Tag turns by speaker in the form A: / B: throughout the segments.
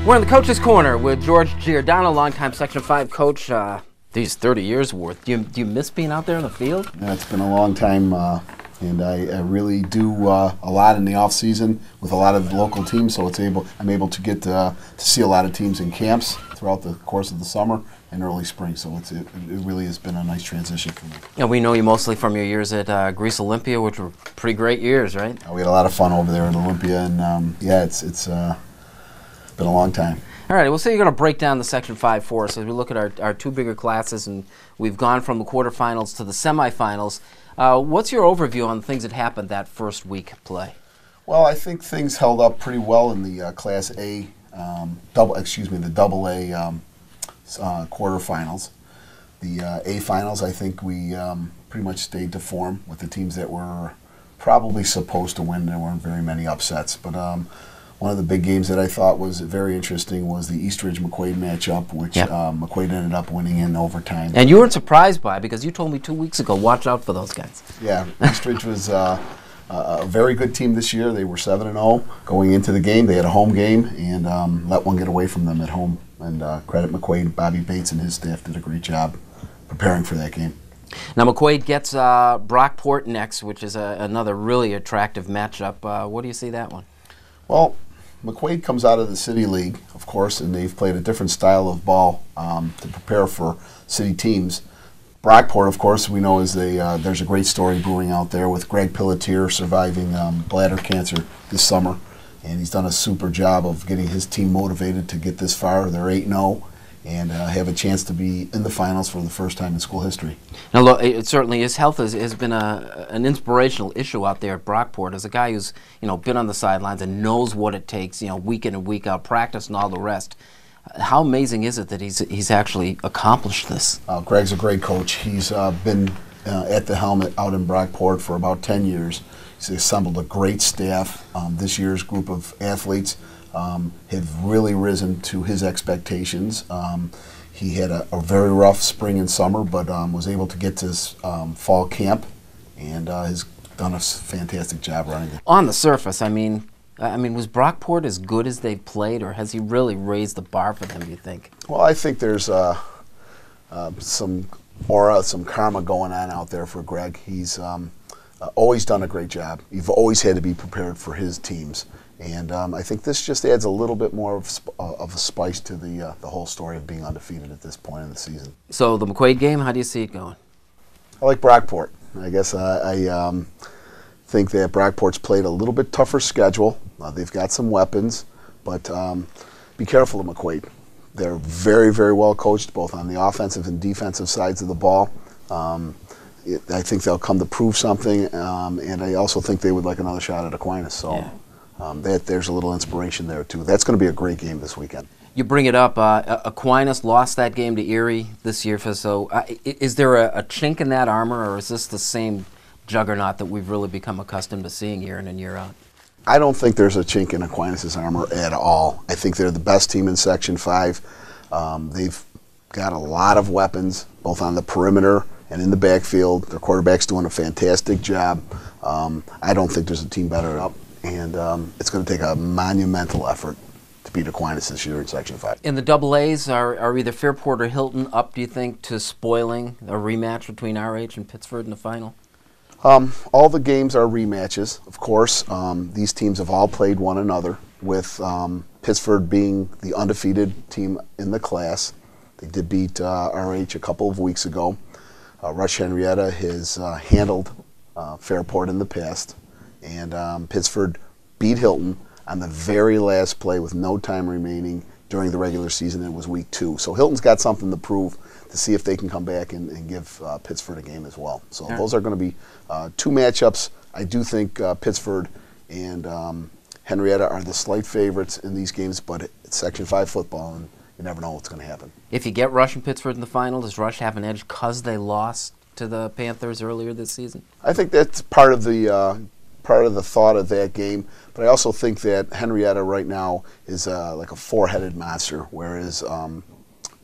A: We're in the Coach's Corner with George Giordano, longtime Section 5 coach. These 30 years worth. Do you miss being out there in the field?
B: Yeah, it's been a long time, and I really do a lot in the off season with a lot of local teams. So I'm able to get to see a lot of teams in camps throughout the course of the summer and early spring. So it really has been a nice transition for me.
A: Yeah, we know you mostly from your years at Greece Olympia, which were pretty great years, right?
B: We had a lot of fun over there at Olympia, and yeah, it's been a long time.
A: All right, well, so you're going to break down the Section 5 for us as we look at our two bigger classes, and we've gone from the quarterfinals to the semifinals. What's your overview on the things that happened that first week play?
B: Well, I think things held up pretty well in the Class A, the Double A quarterfinals. The A finals, I think we pretty much stayed to form with the teams that were probably supposed to win. There weren't very many upsets, but one of the big games that I thought was very interesting was the Eastridge-McQuaid matchup, which McQuaid ended up winning in overtime.
A: And you weren't surprised by it because you told me 2 weeks ago, watch out for those guys.
B: Yeah, Eastridge was a very good team this year. They were 7-0 going into the game. They had a home game and let one get away from them at home. And credit McQuaid, Bobby Bates and his staff did a great job preparing for that game.
A: Now McQuaid gets Brockport next, which is another really attractive matchup. What do you see that one?
B: Well, McQuaid comes out of the City League, of course, and they've played a different style of ball to prepare for city teams. Brockport, of course, we know there's a great story brewing out there with Greg Pelletier surviving bladder cancer this summer, and he's done a super job of getting his team motivated to get this far. They're 8-0 and have a chance to be in the finals for the first time in school history.
A: Now, look, certainly his health has been an inspirational issue out there at Brockport. As a guy who's been on the sidelines and knows what it takes, week in and week out, practice and all the rest. How amazing is it that he's actually accomplished this?
B: Greg's a great coach. He's been at the helm out in Brockport for about 10 years. He's assembled a great staff. This year's group of athletes have really risen to his expectations. He had a very rough spring and summer, but was able to get to his fall camp, and has done a fantastic job running it.
A: On the surface, I mean, was Brockport as good as they've played, or has he really raised the bar for them, do you think?
B: Well, I think there's some aura, some karma going on out there for Greg. He's always done a great job. You've always had to be prepared for his teams. And I think this just adds a little bit more of a spice to the whole story of being undefeated at this point in the season.
A: So the McQuaid game, how do you see it going?
B: I like Brockport. I guess I think that Brockport's played a little bit tougher schedule. They've got some weapons, but be careful of McQuaid. They're very, very well coached, both on the offensive and defensive sides of the ball. I think they'll come to prove something, and I also think they would like another shot at Aquinas. So. Yeah. There's a little inspiration there, too. That's going to be a great game this weekend.
A: You bring it up. Aquinas lost that game to Erie this year. So is there a chink in that armor, or is this the same juggernaut that we've really become accustomed to seeing year in and year out?
B: I don't think there's a chink in Aquinas' armor at all. I think they're the best team in Section 5. They've got a lot of weapons, both on the perimeter and in the backfield. Their quarterback's doing a fantastic job. I don't think there's a team better up. And it's going to take a monumental effort to beat Aquinas this year in Section 5.
A: In the Double A's, are either Fairport or Hilton up, do you think, to spoiling a rematch between RH and Pittsford in the final?
B: All the games are rematches, of course. These teams have all played one another, with Pittsford being the undefeated team in the class. They did beat RH a couple of weeks ago. Rush Henrietta has handled Fairport in the past. And Pittsford beat Hilton on the very last play with no time remaining during the regular season. It was week 2. So Hilton's got something to prove to see if they can come back and give Pittsford a game as well. So those are going to be two matchups. I do think Pittsford and Henrietta are the slight favorites in these games, but it's Section 5 football, and you never know what's going to happen.
A: If you get Rush and Pittsford in the final, does Rush have an edge because they lost to the Panthers earlier this season?
B: I think that's part of the thought of that game, but I also think that Henrietta right now is like a four-headed monster, whereas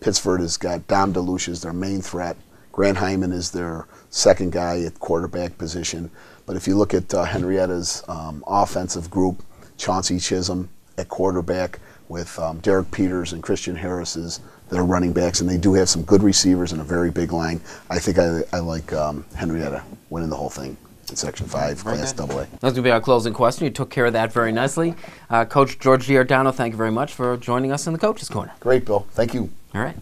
B: Pittsford has got Dom DeLucia as their main threat. Grant Hyman is their second guy at quarterback position. But if you look at Henrietta's offensive group, Chauncey Chisholm at quarterback, with Derek Peters and Christian Harris's that are running backs, and they do have some good receivers and a very big line. I think I like Henrietta winning the whole thing in Section 5, Class AA.
A: That's going to be our closing question. You took care of that very nicely. Coach George Giordano, thank you very much for joining us in the Coach's Corner.
B: Great, Bill. Thank you.
A: All right.